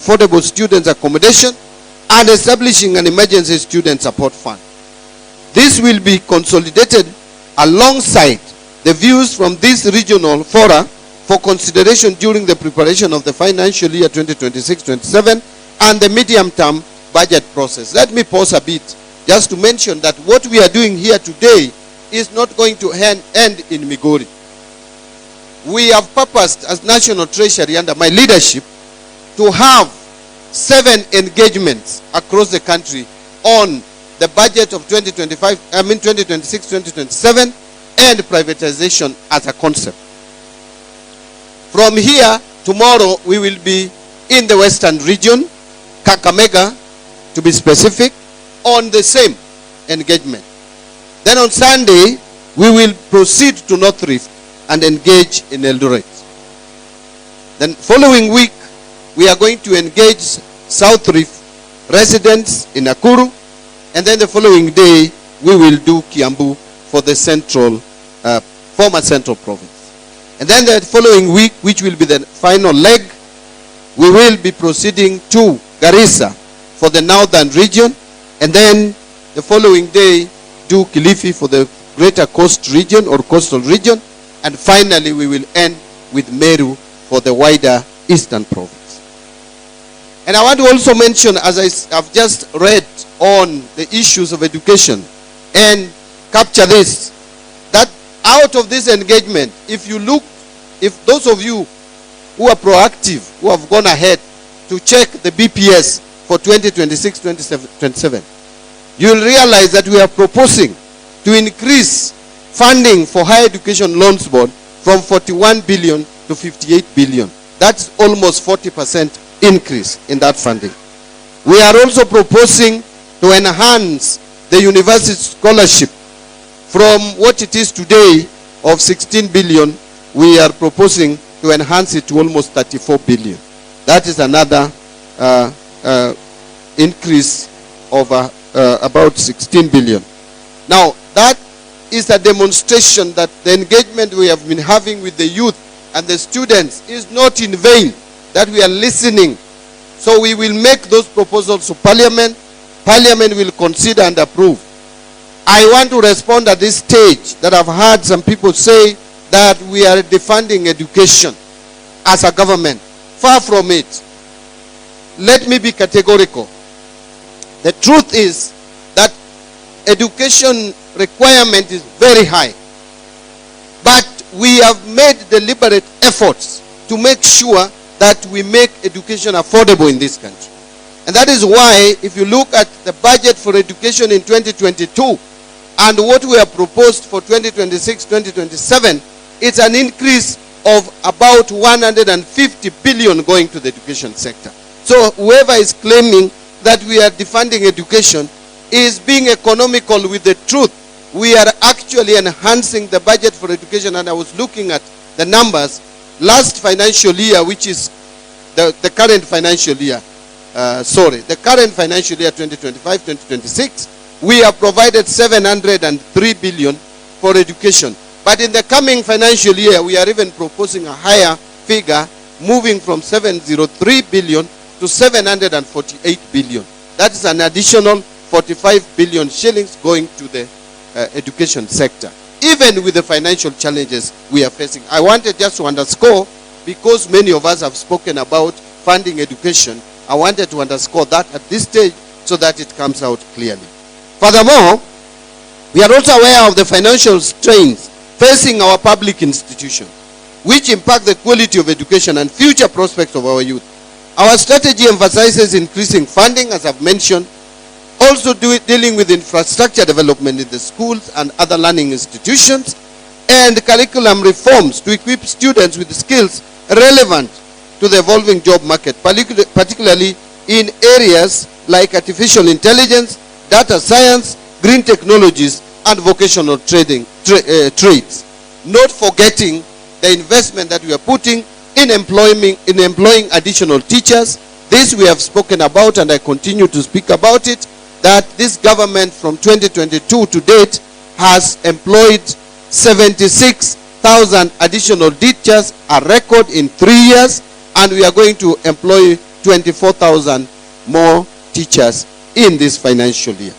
affordable student accommodation, and establishing an emergency student support fund. This will be consolidated alongside the views from these regional fora for consideration during the preparation of the financial year 2026-27 and the medium-term budget process. Let me pause a bit just to mention that what we are doing here today is not going to end in Migori. We have purposed as National Treasury under my leadership to have 7 engagements across the country on the budget of 2026-2027 and privatization as a concept. From here, tomorrow we will be in the Western region, Kakamega to be specific, on the same engagement. Then on Sunday, we will proceed to North Rift and engage in Eldoret. Then following week, we are going to engage South Rift residents in Nakuru, and then the following day, we will do Kiambu for the former central province. And then the following week, which will be the final leg, we will be proceeding to Garissa for the northern region, and then the following day, do Kilifi for the greater coast region or coastal region, and finally we will end with Meru for the wider eastern province. And I want to also mention, as I have just read on the issues of education, and capture this, that out of this engagement, if those of you who are proactive, who have gone ahead to check the BPS for 2026-2027, you will realize that we are proposing to increase funding for higher education loans board from 41 billion to 58 billion. That's almost 40% increase in that funding. We are also proposing to enhance the university scholarship from what it is today of 16 billion. We are proposing to enhance it to almost 34 billion. That is another increase of about 16 billion. Now, that is a demonstration that the engagement we have been having with the youth and the students is not in vain, that we are listening. So we will make those proposals to Parliament. Parliament will consider and approve. I want to respond at this stage that I've heard some people say that we are defunding education as a government. Far from it. Let me be categorical. The truth is that education requirement is very high. But we have made deliberate efforts to make sure that we make education affordable in this country. And that is why, if you look at the budget for education in 2022 and what we have proposed for 2026-2027, it's an increase of about 150 billion going to the education sector. So whoever is claiming that we are defunding education is being economical with the truth. We are actually enhancing the budget for education, and I was looking at the numbers. Last financial year, which is the current financial year, the current financial year 2025-2026, we have provided 703 billion for education. But in the coming financial year, we are even proposing a higher figure, moving from 703 billion to 748 billion. That is an additional 45 billion shillings going to the education sector, even with the financial challenges we are facing. I wanted just to underscore, because many of us have spoken about funding education, I wanted to underscore that at this stage so that it comes out clearly. Furthermore, we are also aware of the financial strains facing our public institutions, which impact the quality of education and future prospects of our youth. Our strategy emphasizes increasing funding, as I've mentioned, also dealing with infrastructure development in the schools and other learning institutions, and curriculum reforms to equip students with skills relevant to the evolving job market, particularly in areas like artificial intelligence, data science, green technologies, and vocational trades. Not forgetting the investment that we are putting in employing additional teachers. This we have spoken about, and I continue to speak about it, that this government from 2022 to date has employed 76,000 additional teachers, a record in 3 years, and we are going to employ 24,000 more teachers in this financial year.